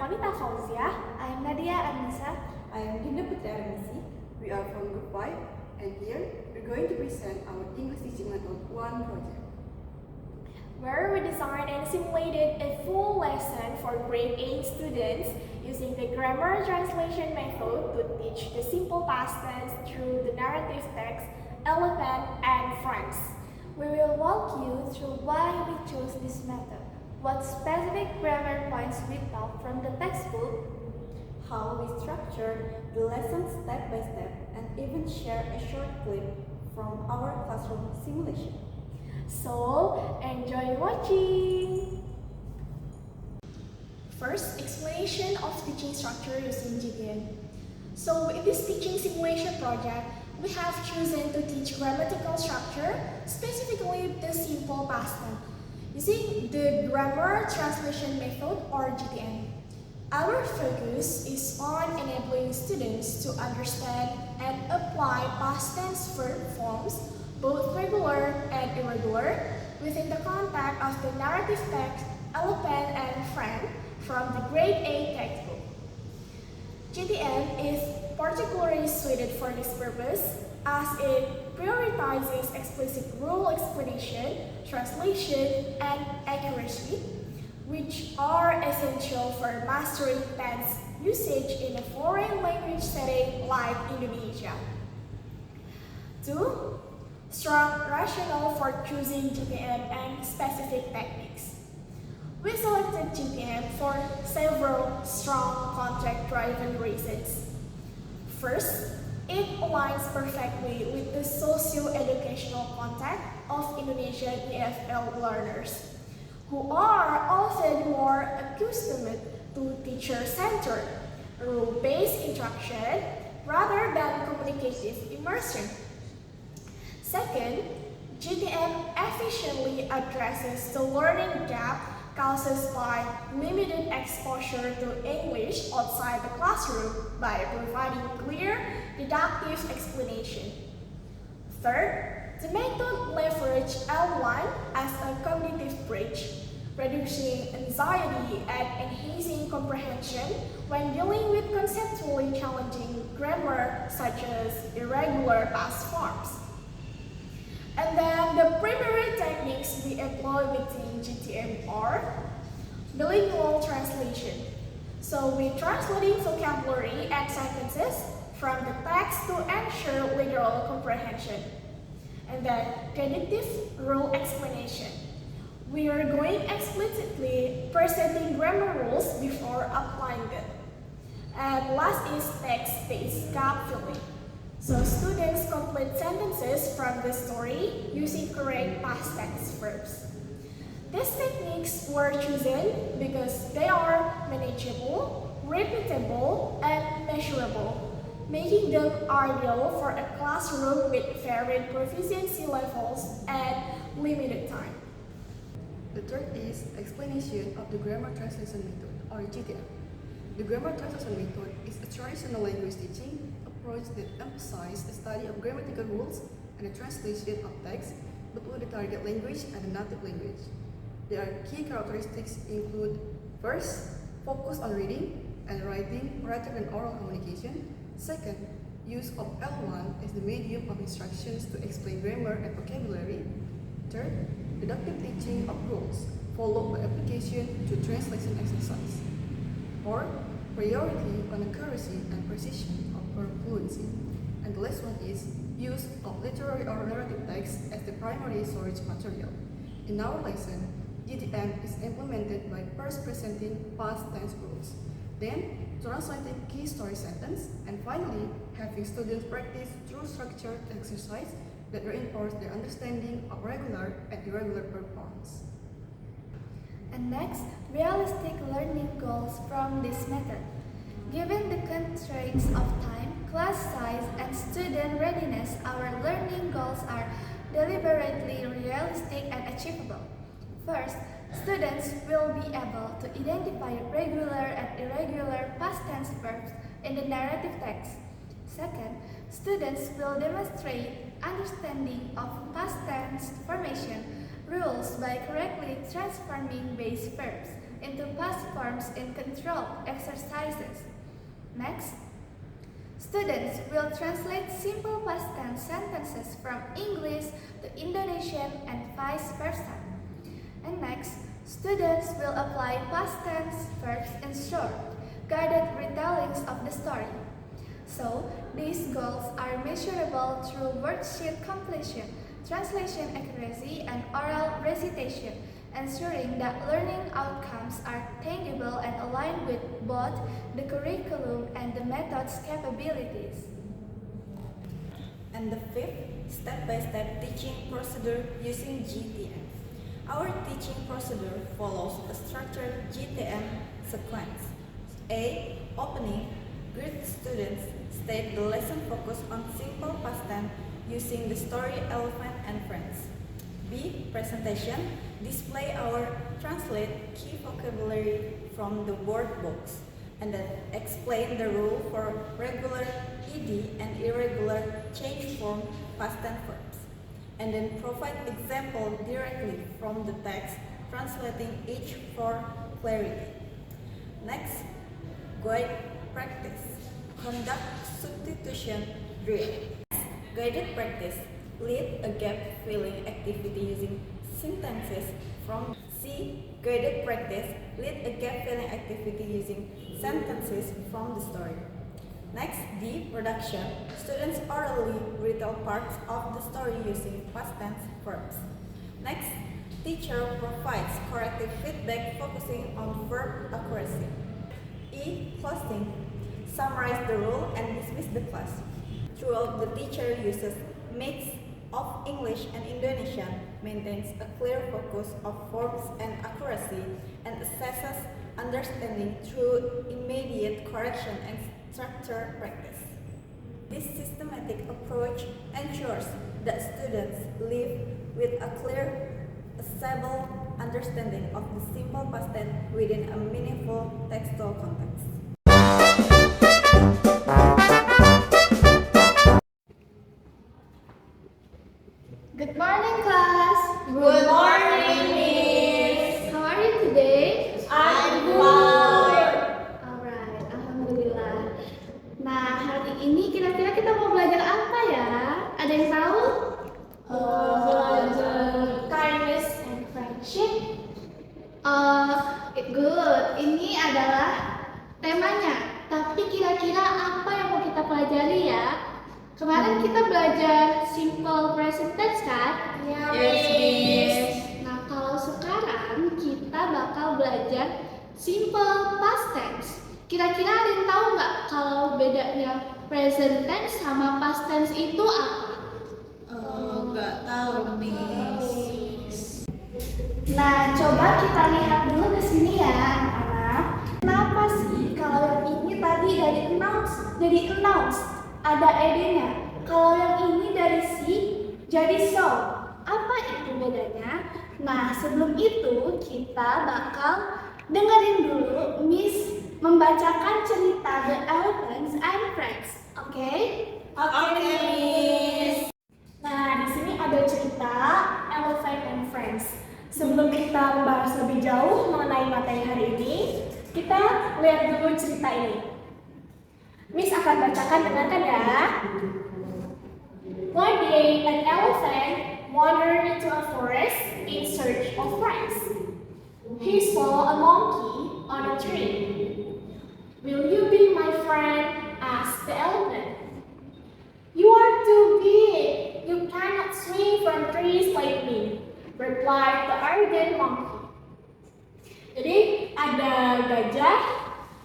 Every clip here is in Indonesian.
Konita Fauzia. I am Nadia Anissa. I am Dinda Putri Armisi. We are from Group 5 and here we're going to present our English Teaching Method 1 project. Where we designed and simulated a full lesson for grade 8 students using the grammar translation method to teach the simple past tense through the narrative text, elephant, and friends. We will walk you through why we chose this method, what specific grammar points we taught from the textbook, how we structured the lesson step by step, and even share a short clip from our classroom simulation. So, enjoy watching! First, explanation of teaching structure using GTM. So, in this teaching simulation project, we have chosen to teach grammatical structure, specifically the simple past tense, using the grammar translation method or GTM. Our focus is on enabling students to understand and apply past tense verb forms, both regular and irregular, within the context of the narrative text, elephant and friend from the grade 8 textbook. GTM is particularly suited for this purpose as it prioritizes explicit rule explanation, translation, and accuracy, which are essential for mastering tense usage in a foreign language setting like Indonesia. 2. Strong rationale for choosing GTM and specific techniques. We selected GTM for several strong context-driven reasons. First, it aligns perfectly with the socio-educational context of Indonesian EFL learners, who are often more accustomed to teacher-centered, rule-based instruction rather than communicative immersion. Second, GTM efficiently addresses the learning gap caused by limited exposure to English outside the classroom by providing clear, deductive explanation. Third, the method leverages L1 as a cognitive bridge, reducing anxiety and enhancing comprehension when dealing with conceptually challenging grammar such as irregular past forms. And then the primary techniques we employ within GTM are bilingual translation. So we translating vocabulary and sentences from the text to ensure literal comprehension. And then deductive rule explanation. We are going explicitly presenting grammar rules before applying them. And last is text-based gap filling. So students complete sentences from the story using correct past tense verbs. These techniques were chosen because they are manageable, repeatable, and measurable, making them ideal for a classroom with varied proficiency levels and limited time. The third is explanation of the grammar translation method or GTM. The grammar translation method is a traditional language teaching approach that emphasizes the study of grammatical rules and the translation of text between the target language and the native language. Their key characteristics include: first, focus on reading and writing rather than oral communication. Second, use of L1 as the medium of instructions to explain grammar and vocabulary. Third, deductive teaching of rules, followed by application to translation exercise. Fourth, priority on accuracy and precision of verb fluency. And the last one is use of literary or narrative text as the primary source material. In our lesson, GTM is implemented by first presenting past tense rules, then translating key story sentence, and finally having students practice through structured exercise that reinforce their understanding of regular and irregular verb forms. and next, realistic learning goals from this method. Given the constraints of time, class size, and student readiness, our learning goals are deliberately realistic and achievable. First, students will be able to identify regular and irregular past tense verbs in the narrative text. Second, students will demonstrate understanding of past tense formation rules by correctly transforming base verbs into past forms in control exercises. Next, students will translate simple past tense sentences from English to Indonesian and vice versa. And next, students will apply past tense verbs in short, guided retellings of the story. So, these goals are measurable through worksheet completion, translation accuracy, and oral recitation, ensuring that learning outcomes are tangible and aligned with both the curriculum and the method's capabilities. And the fifth, step-by-step teaching procedure using GTM. Our teaching procedure follows a structured GTM sequence. A. Opening. Greet students. State the lesson focus on simple past tense using the story Elephant and Friends. B. Presentation. Display our translate key vocabulary from the word books, and then explain the rule for regular ed and irregular change form past tense verbs, and then provide example directly from the text, translating each for clarity. Next, guide practice. Conduct substitution drill. Guided practice. Lead a gap filling activity using sentences from C. Guided practice. Lead a gap filling activity using sentences from the story. Next, D. Production. Students orally retell parts of the story using past tense verbs. Next, teacher provides corrective feedback focusing on verb accuracy. E. Closing. Summarize the rule and dismiss the class. Throughout, the teacher uses mix of English and Indonesian, maintains a clear focus of forms and accuracy, and assesses understanding through immediate correction and structured practice. This systematic approach ensures that students live with a clear, stable understanding of the simple past tense within a meaningful textual context. Good morning, class. Good morning, Miss. How are you today? I'm fine. Alright, alhamdulillah. Nah, hari ini kira-kira kita mau belajar apa ya? Ada yang tahu? Belajar kindness and friendship. Good. Ini adalah temanya. Tapi kira-kira apa yang mau kita pelajari ya? Kemarin kita belajar simple present tense kan? Yes, Miss. Nah, kalau sekarang kita bakal belajar simple past tense. Kira-kira ada yang tahu nggak kalau bedanya present tense sama past tense itu apa? Nggak tahu, Miss. Nah, coba kita lihat dulu ke sini ya, anak-anak. Kenapa sih kalau yang ini tadi dari announce ada ed-nya? Kalau yang ini dari see jadi show. Apa itu bedanya? Nah, sebelum itu kita bakal dengerin dulu Miss membacakan cerita The Elephants and Friends. Oke? Oke, Miss. Nah, di sini ada cerita Elephant and Friends. Sebelum kita membahas lebih jauh mengenai materi hari ini, kita lihat dulu cerita ini. Miss akan bacakan, dengarkan ya. One day, an elephant wandered into a forest in search of friends. He saw a monkey on a tree. "Will you be my friend?" asked the elephant. "You are too big. You cannot swing from trees like me," replied the arrogant monkey. Jadi ada gajah,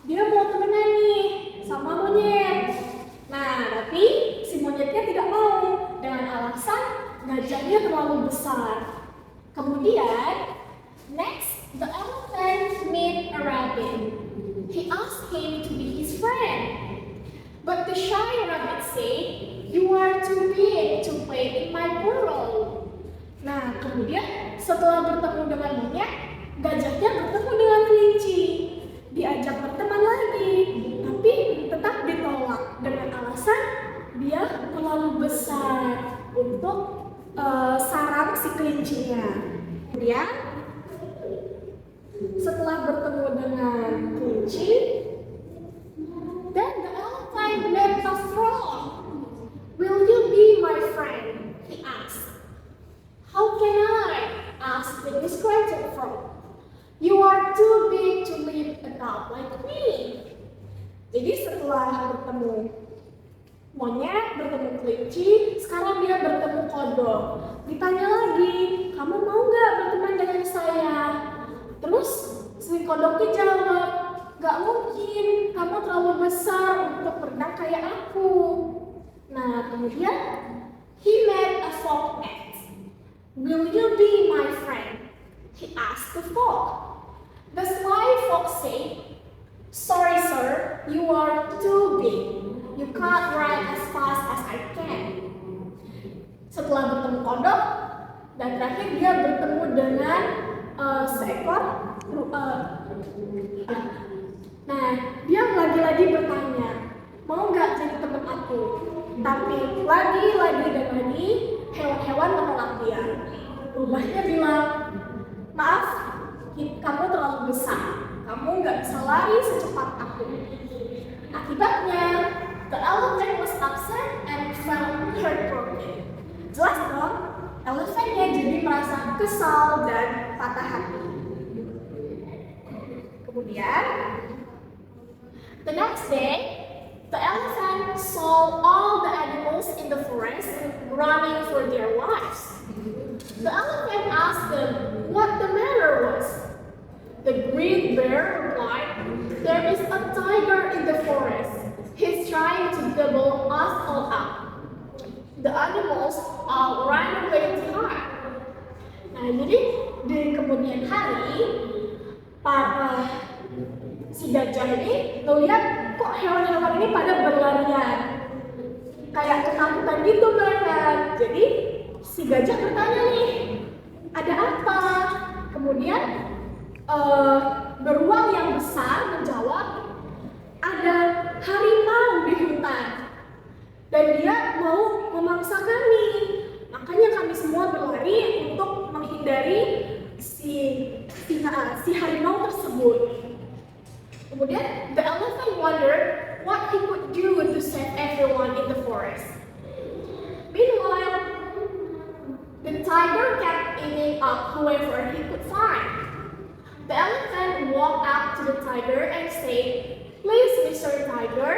dia mau temenan nih sama monyet. Nah, tapi si monyetnya tidak mau dengan alasan gajahnya terlalu besar. Kemudian, next, the elephant met a rabbit. He asked him to be his friend. But the shy rabbit said, "You are too big to play in my burrow." Nah, kemudian setelah bertemu dengan monyet, gajahnya bertemu dengan kelinci. Diajak berteman lagi, tapi tetap ditolak dengan alasan dia terlalu besar untuk sarang si kelincinya. Kemudian setelah bertemu frog. You are too big to live adult like me. Jadi setelah bertemu monyet, bertemu kelinci, sekarang dia bertemu kodok. Ditanya lagi, kamu mau nggak berteman dengan saya? Terus si kodoknya jawab, nggak mungkin, kamu terlalu besar untuk berenang kayak aku. Nah, kemudian he made a frog act. Will you be my friend? He asked the frog. The sly fox said, sorry sir, you are too big. You can't run as fast as I can. Setelah bertemu kodok, dan terakhir dia bertemu dengan seekor nah, dia lagi-lagi bertanya, mau nggak jadi teman aku? Tapi lagi dan lagi hewan-hewan menolak dia. Rubahnya bilang, maaf, kamu terlalu besar. Kamu nggak bisa lari secepat aku. Akibatnya, the elephant was upset and felt heartbroken. Jelas dong, elephantnya jadi merasa kesal dan patah hati. Kemudian, the next day, the elephant saw all the animals in the forest running for their lives. The elephant asked them what the matter was. The green bear replied, there is a tiger in the forest. He's trying to gobble us all up. The animals all ran away to hide. Nah, jadi di kemudian hari, si gajah ini melihat kok hewan-hewan ini pada berlarian. Kayak ketakutan gitu mereka. Jadi si gajah bertanya nih, ada apa? Kemudian beruang yang besar menjawab, ada harimau di hutan dan dia mau memangsa kami. Makanya kami semua berlari untuk menghindari si harimau tersebut. Kemudian the elephant wondered what he could do to save everyone in the forest. Meanwhile, the tiger kept eating up whoever he could find. The elephant walked up to the tiger and said, please, Mr. Tiger,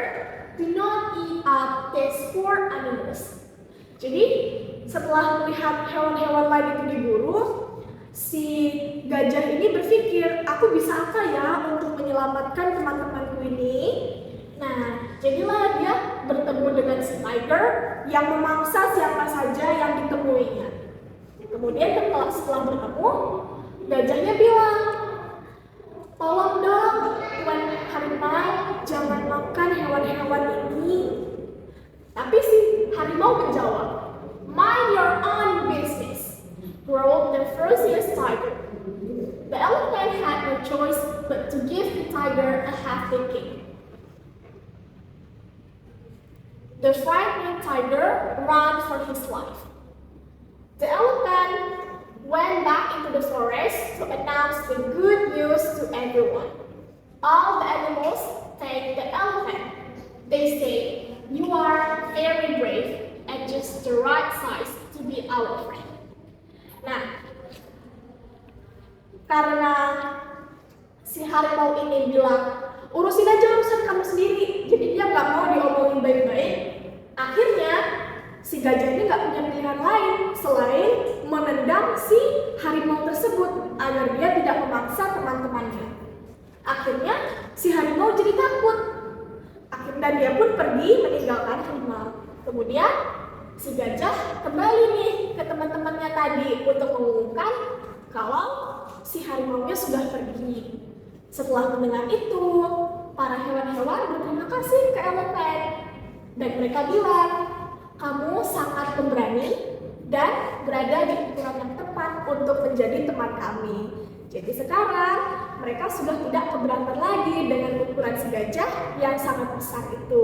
do not eat up these poor animals. Jadi, setelah melihat hewan-hewan lain itu diburu, si gajah ini berpikir, aku bisa apa ya untuk menyelamatkan teman-temanku ini? Nah, jadilah dia bertemu dengan si tiger yang memangsa siapa saja yang ditemuinya. Kemudian setelah bertemu, gajahnya bilang, tolong dong, Tuan Harimau, jangan makan hewan-hewan ini. Tapi si harimau menjawab, mind your own business, growled the furious tiger. The elephant had no choice but to give the tiger a hefty kick. The frightened tiger ran for his life. The elephant went back into the forest to announce the good news to everyone. All the animals thanked the elephant. They say, you are very brave and just the right size to be our friend. Nah, karena si harimau ini bilang, urusin aja urusan kamu sendiri. Jadi dia nggak mau diomongin baik-baik. Akhirnya si gajah ini nggak punya pilihan lain selain menendang si harimau tersebut agar dia tidak memaksa teman-temannya. Akhirnya si harimau jadi takut. Dan dia pun pergi meninggalkan harimau. Kemudian si gajah kembali nih ke teman-temannya tadi untuk mengumumkan kalau si harimaunya sudah pergi. Setelah mendengar itu, para hewan-hewan berterima kasih ke elephant. Dan mereka bilang, kamu sangat pemberani dan berada di ukuran yang tepat untuk menjadi teman kami. Jadi sekarang mereka sudah tidak keberatan lagi dengan ukuran si gajah yang sangat besar itu.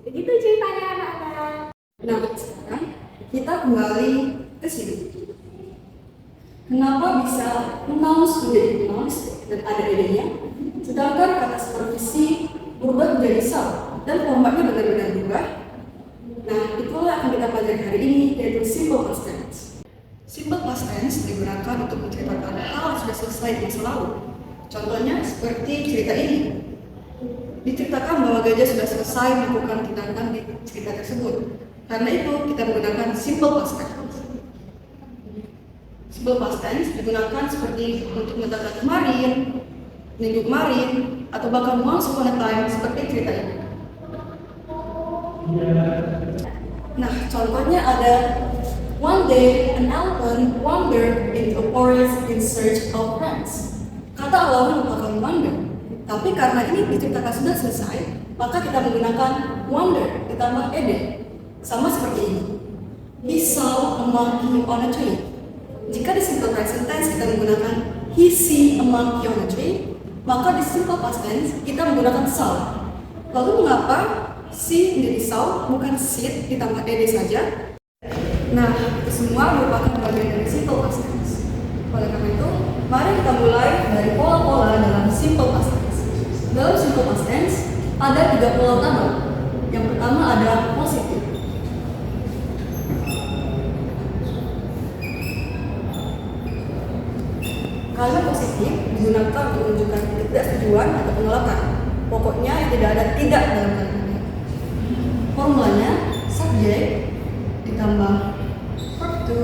Begitu ceritanya anak-anak. Nah, sekarang kita kembali ke sini. Kenapa bisa announce menjadi announce dan ada idenya, sedangkan kata supervisi berubah menjadi sub dan formatnya benar-benar berubah? Nah, itulah yang akan kita pelajari hari ini, yaitu simple past tense. Simple past tense digunakan untuk menceritakan hal yang sudah selesai di masa lalu. Contohnya seperti cerita ini. Diceritakan bahwa gajah sudah selesai melakukan tindakan di cerita tersebut. Karena itu kita menggunakan simple past tense. Simple past tense digunakan seperti untuk mengatakan kemarin, minggu kemarin, atau bahkan once upon a time seperti cerita ini. Nah, contohnya ada one day an elephant wandered into a forest in search of friends. Kata awalnya merupakan wander, tapi karena ini diceritakan sudah selesai, maka kita menggunakan wander ditambah ed. Sama seperti ini. He saw a monkey on a tree. Jika di simple present tense kita menggunakan he see a monkey on a tree, maka di simple past tense kita menggunakan saw. Lalu mengapa see menjadi saw bukan sit ditambah ed saja? Nah, itu semua merupakan bagian dari simple past tense. Oleh karena itu, mari kita mulai dari pola-pola dalam simple past tense. Dalam simple past tense ada 3 pola utama. Yang pertama ada positif. Kalimat positif digunakan untuk menunjukkan ketidaksetujuan atau penolakan. Pokoknya tidak ada tidak dalam kalimatnya. Formulanya subjek ditambah verb to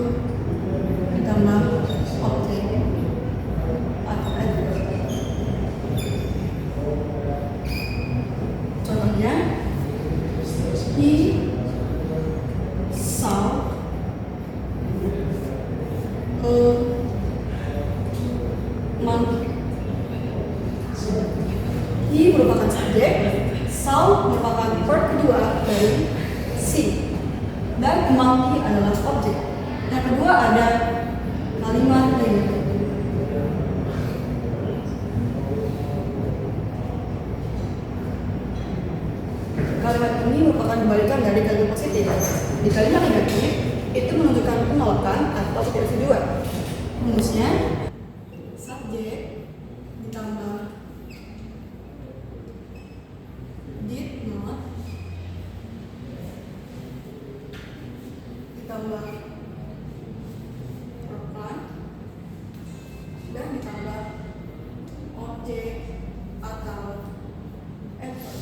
ditambah objek atau adverb. Contohnya he saw a monkey. He merupakan subjek, saw merupakan verb kedua dari see, dan monkey adalah objek. Yang kedua ada kalimat negatif. Kalimat ini merupakan kebalikan dari kalimat positif. Di kalimat negatif itu menunjukkan penolakan atau ketidaksetujuan. Rumusnya subjek ditambah did not ditambah verb dan ditambah objek atau adverb.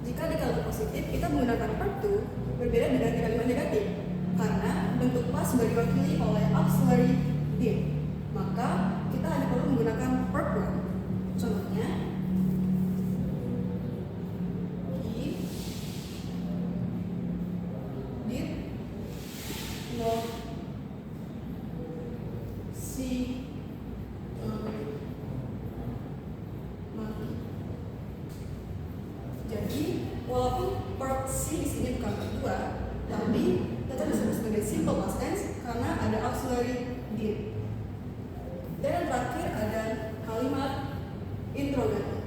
Jika di kalimat positif kita menggunakan verb to, berbeda dengan di kalimat negatif karena bentuk past diwakili oleh auxiliary did. Maka kita hanya perlu menggunakan verb one. Contohnya he did not see a monkey. Jadi walaupun verb see di sini bukan verb dua, tapi tetap disebut sebagai simple past tense karena ada auxiliary did. Dan yang terakhir ada kalimat interrogatif.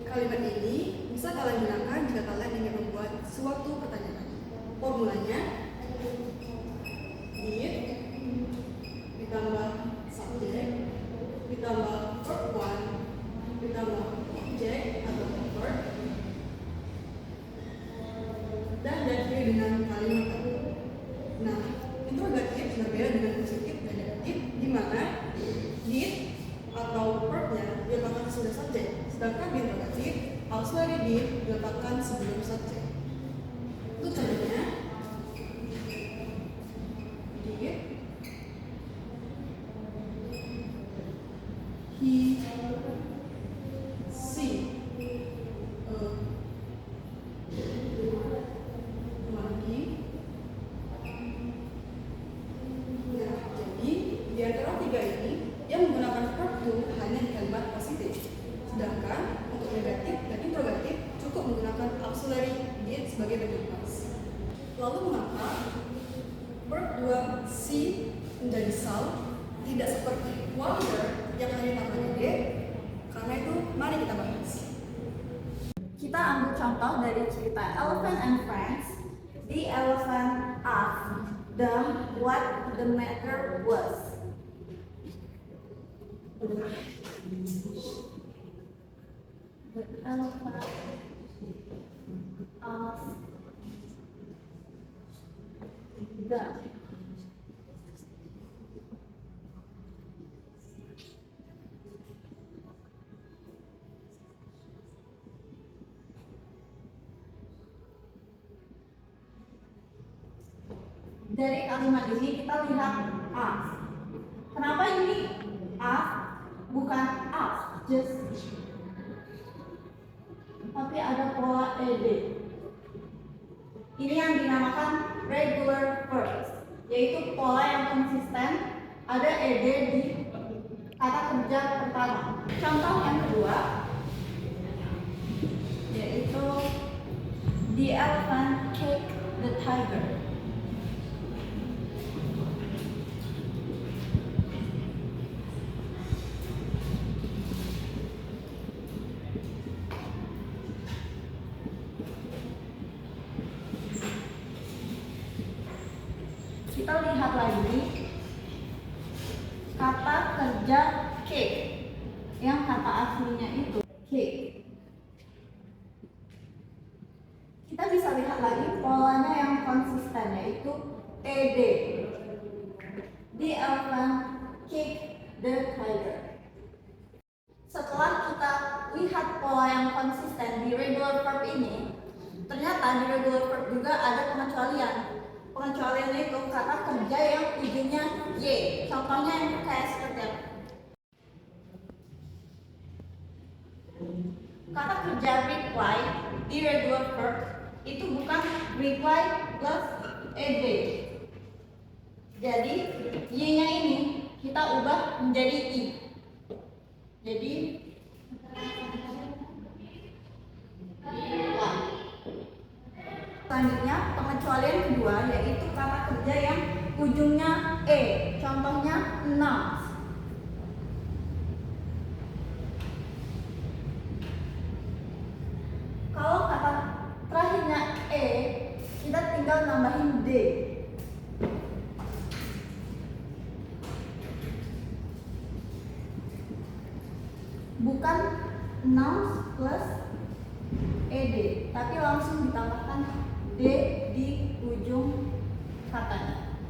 Kalimat ini bisa kalian gunakan jika kalian ingin membuat suatu pertanyaan. Formulanya did ditambah subjek ditambah verb one ditambah objek atau verb dan diakhiri dengan kalimat tadi. Nah, interrogatif berbeda dengan positif dan negatif di mana did atau verbnya diletakkan sesudah subjek, sedangkan di interrogatif auxiliary did diletakkan sebelum subjek. Untuk contohnya did he see a monkey. Nah, jadi di antara tiga ini yang menggunakan verb to hanya di kalimat positif, sedangkan untuk negatif dan interrogatif cukup menggunakan auxiliary did sebagai bentuk past. Lalu mengapa verb 2 see menjadi saw tidak seperti wonder yang hanya tambah ed? Karena itu mari kita bahas. Kita ambil contoh dari cerita Elephant and Friends. The elephant asked them what the matter was. The elephant asked them. Dari kalimat ini kita lihat ask. Kenapa ini ask bukan ask just, tapi ada pola ed. Ini yang dinamakan regular verbs, yaitu pola yang konsisten, ada ed di kata kerja pertama. Contoh yang kedua yaitu the elephant kicked the tiger. Kita lihat lagi kata kerja kick, yang kata aslinya itu kick. Kita bisa lihat lagi polanya yang konsisten, yaitu ed. The elephant kicked the tiger. Setelah kita lihat pola yang konsisten di regular verb ini, ternyata di regular verb juga ada pengecualian. Pengecualiannya itu kata kerja yang ujungnya y. Contohnya yang kayak seperti apa? Kata kerja reply di regular verb itu bukan reply plus ed. Jadi y-nya ini kita ubah menjadi i. Jadi selanjutnya pengecualian kedua yaitu kata kerja yang ujungnya e. Contohnya nouns. Kalau kata terakhirnya e, kita tinggal nambahin d. Bukan nouns plus ed, tapi langsung ditambahkan d di ujung katanya.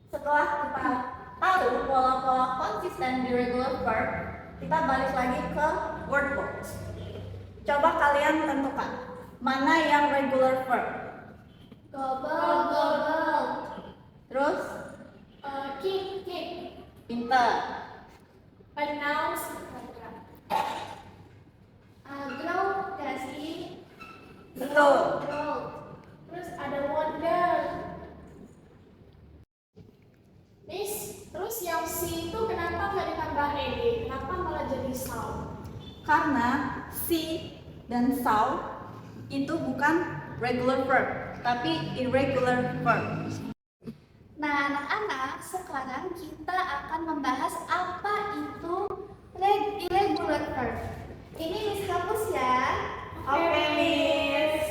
Setelah kita tahu pola-pola konsisten di regular verb, kita balik lagi ke word box. Coba kalian tentukan mana yang regular verb. Gobble. Terus Kick. pinter. Announce. Grow, gak sih? Betul. Grow. Terus ada wonder. Miss, terus yang si itu kenapa nggak ditambah ed? Kenapa malah jadi sound? Karena see dan saw itu bukan regular verb, tapi irregular verb. Nah, anak-anak, sekarang kita akan membahas apa itu irregular verb. Ini Miss hapus ya. Oke, Miss.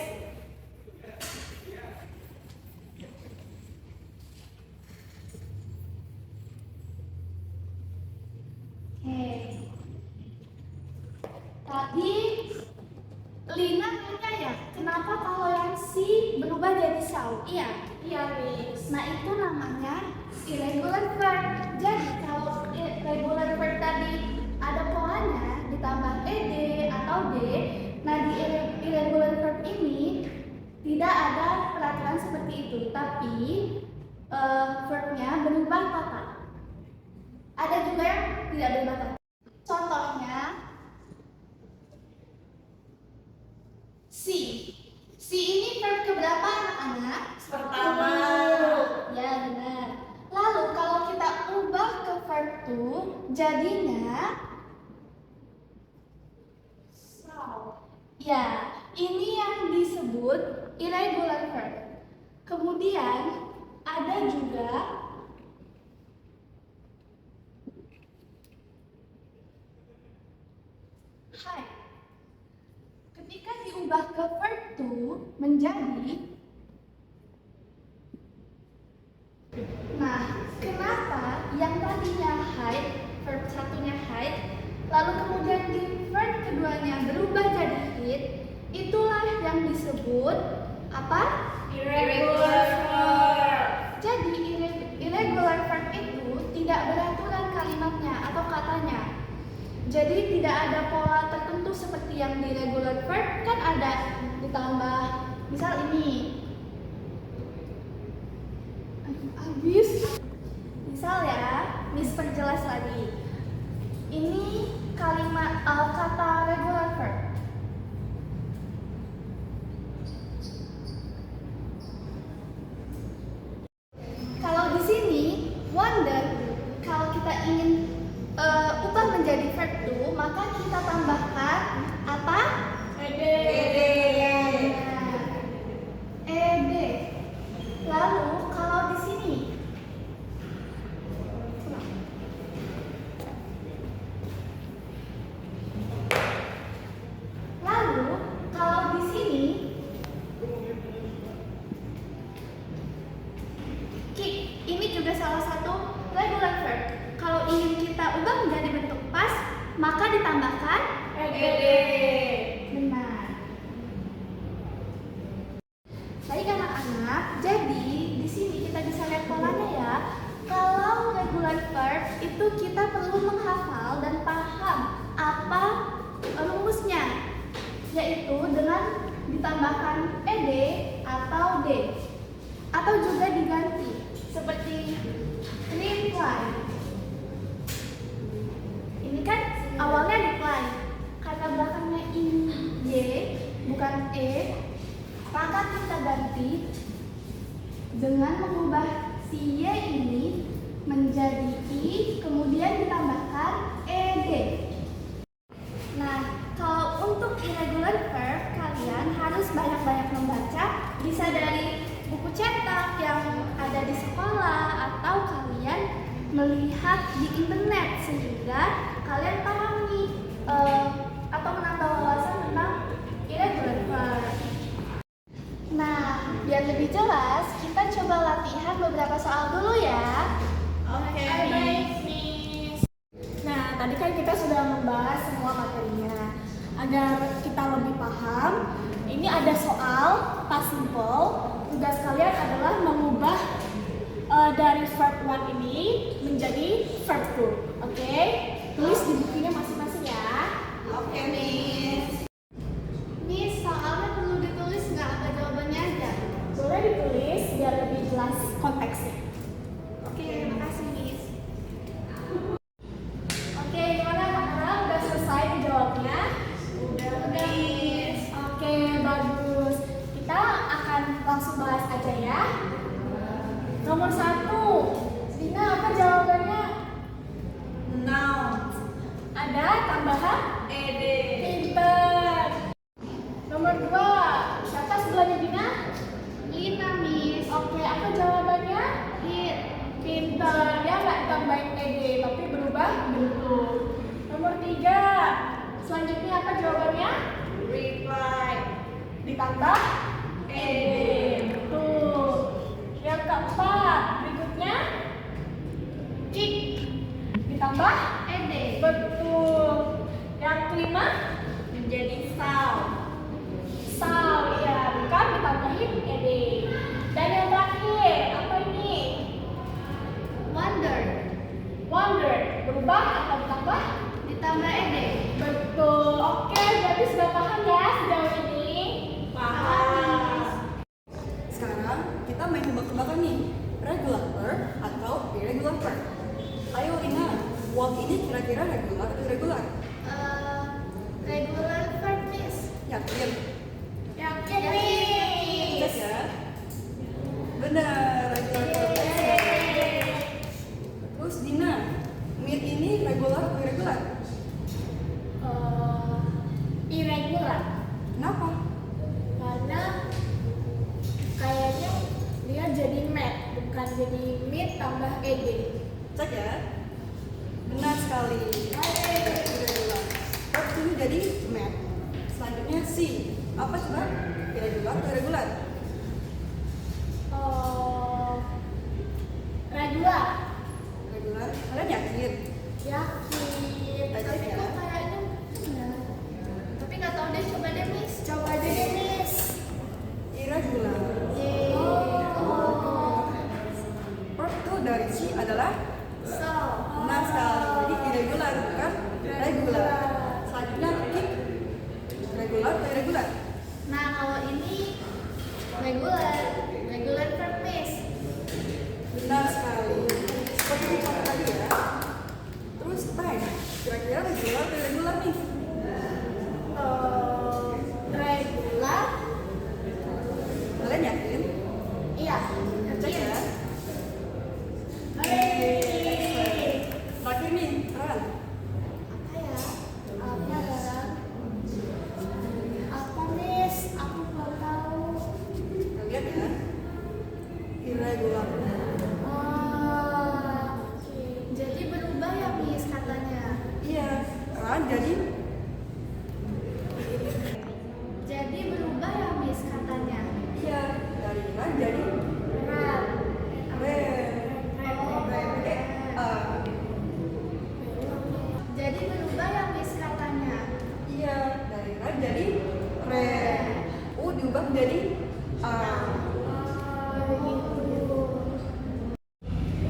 Oke. Tadi Lina nanya ya, kenapa kalau yang si berubah jadi saw? Iya. Iya, Miss. Nah, itu namanya irregular verb. Jadi kalau regular verb tadi ada polanya ditambah ed atau d, nah di irregular verb ini tidak ada peraturan seperti itu, tapi verbnya berubah total. Ada juga yang tidak berubah total. Contohnya si ini verb keberapa anak-anak? Pertama. Ya benar. Lalu kalau kita ubah ke verb to, jadinya ya, ini yang disebut irregular verb. Kemudian ada juga hide. Ketika diubah ke verb to menjadi, nah, kenapa yang tadinya hide, verb satunya hide, lalu kemudian di verb keduanya berubah jadi yang disebut apa? Irregular verb. Jadi irregular verb itu tidak beraturan kalimatnya atau katanya. Jadi tidak ada pola tertentu seperti yang di regular verb kan ada ditambah misal ini. Habis. Misal ya, Miss perjelas lagi. Ini kalimat kata regular verb. Kalau di sini wonder, kalau kita ingin ubah menjadi verb to, maka kita tambahkan apa? Ed. Lalu kalau di sini kick, ini juga salah satu regular verb. Kalau ingin kita ubah menjadi bentuk past, maka ditambahkan Ed. benar. Baik anak-anak, jadi di sini kita bisa lihat polanya ya. Kalau regular verb itu kita perlu menghafal dan paham apa rumusnya, yaitu dengan ditambahkan ed atau d, atau juga diganti seperti reply. Ini kan awalnya reply, karena belakangnya ini y bukan e, maka kita ganti dengan mengubah si y ini menjadi i, kemudian ditambahkan ed. Nah, kalau untuk irregular verb kalian harus banyak-banyak membaca, bisa dari buku cetak yang ada di sekolah atau kalian melihat di internet sehingga kalian pahami atau menambah wawasan tentang irregular verb. Nah, biar lebih jelas, kita coba latihan beberapa soal dulu ya. Oke, baik, Miss. Nah, tadi kan kita sudah membahas semua materinya. Agar kita lebih paham, ini ada soal past simple. Tugas kalian adalah mengubah dari verb 1 ini menjadi verb 2. Oke? Tulis di bukunya masing-masing ya. Oke, Miss. Miss, soalnya perlu ditulis nggak apa jawabannya aja? Boleh ditulis biar lebih jelas konteksnya. Oke, makasih Miss. Oke, gimana anak-anak? Udah selesai dijawabnya? Udah, Miss. Oke, bagus. Kita akan langsung bahas aja ya. Nomor 1. Dina, apa jawabannya? Noun. Ada tambahan? Ed. Pinter. Nomor 2. Siapa sebelahnya Dina? Lina Miss. Oke, apa jawabannya? Hit. Pinter. Dia nggak tambahin ed, tapi berubah bentuk. Nomor 3. Selanjutnya apa jawabannya? Reply. Ditambah ed. Betul. Yang keempat, berikutnya kick. Ditambah Ed. betul. Yang kelima, Menjadi sound. sal, ya, bukan ditambahin ed. Dan yang terakhir, apa ini? Wonder. Wonder, berubah atau ditambah? Ditambah ed. Betul. Oke, berarti sudah paham ya sejauh ini? Paham. Sekarang kita main tebak-tebakan nih, regular verb atau irregular verb. Ayo Lina, walk ini kira-kira regular atau irregular? Regular verb Miss. Yakin? Yakin, Yakin, Miss. Cek ya. Benar, regular verb. Terus Dina, meet ini regular atau irregular? Irregular. Kenapa? Karena kayaknya dia jadi met, bukan jadi meet tambah ed. Cek ya. Benar sekali. Irregular. Verb ini jadi met. Selanjutnya C. Apa coba? Irregular atau irregular? Regular. Regular. Kalian yakin? Yakin. Tapi Kok kayaknya benar. Tapi nggak tahu deh, coba deh Miss. Coba aja deh, Miss. Regular verb, Miss. Benar sekali. Seperti yang kamu tadi ya. Terus time. Kira-kira regular atau irregular nih? Regular. Kalian yakin? Iya. Cek ya. Terakhir nih, Ran. Apa ya? Apa dalam? Apa, Miss? Aku nggak tahu. Lihat ya. Irregular. Oke. Jadi berubah ya, Miss, katanya. Iya. Ran jadi Berubah ya, Miss, katanya. iya. Dari Ran jadi Ram. Jadi berubah ya, Miss, katanya. iya. Dari Ran jadi re. Diubah menjadi a.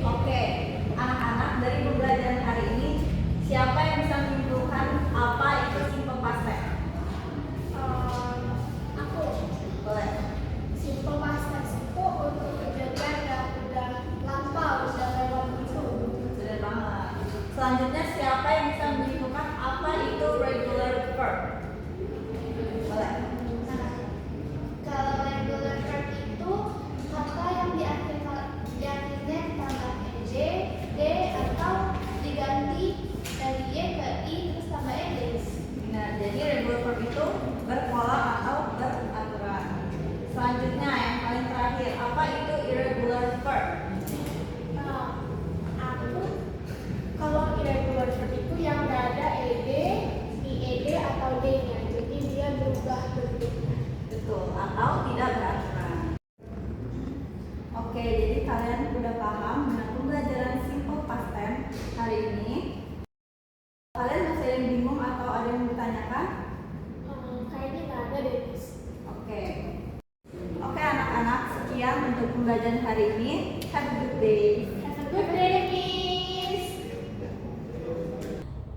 Oke, anak-anak, dari pembelajaran hari ini, siapa yang bisa menyimpulkan apa itu simple past tense? Aku. Boleh. Simple past tense itu untuk kejadian yang udah lampau, udah lewat itu. Benar banget. Selanjutnya, siapa yang bisa menyimpulkan apa itu regular verb? Boleh. Nah, kalau regular verb itu kata yang diakhirnya ditambah ed, d atau diganti dari y ke i terus tambah ed. Nah, jadi regular verb itu berpola atau beraturan. Selanjutnya, yang paling terakhir, apa itu irregular verb? Nah, aku kalau irregular verb itu yang nggak ada ed, ied atau d-nya, jadi dia berubah bentuknya. Betul, atau tidak beraturan. Oke, jadi kalian udah paham dengan pembelajaran simple past tense hari ini. Kalian masih ada yang bingung atau ada yang ditanyakan? Kayaknya nggak ada deh, Miss. Oke. Oke anak-anak, sekian untuk pembelajaran hari ini. Have a good day. Have a good day, Miss.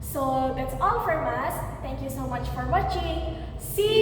So that's all from us. Thank you so much for watching. See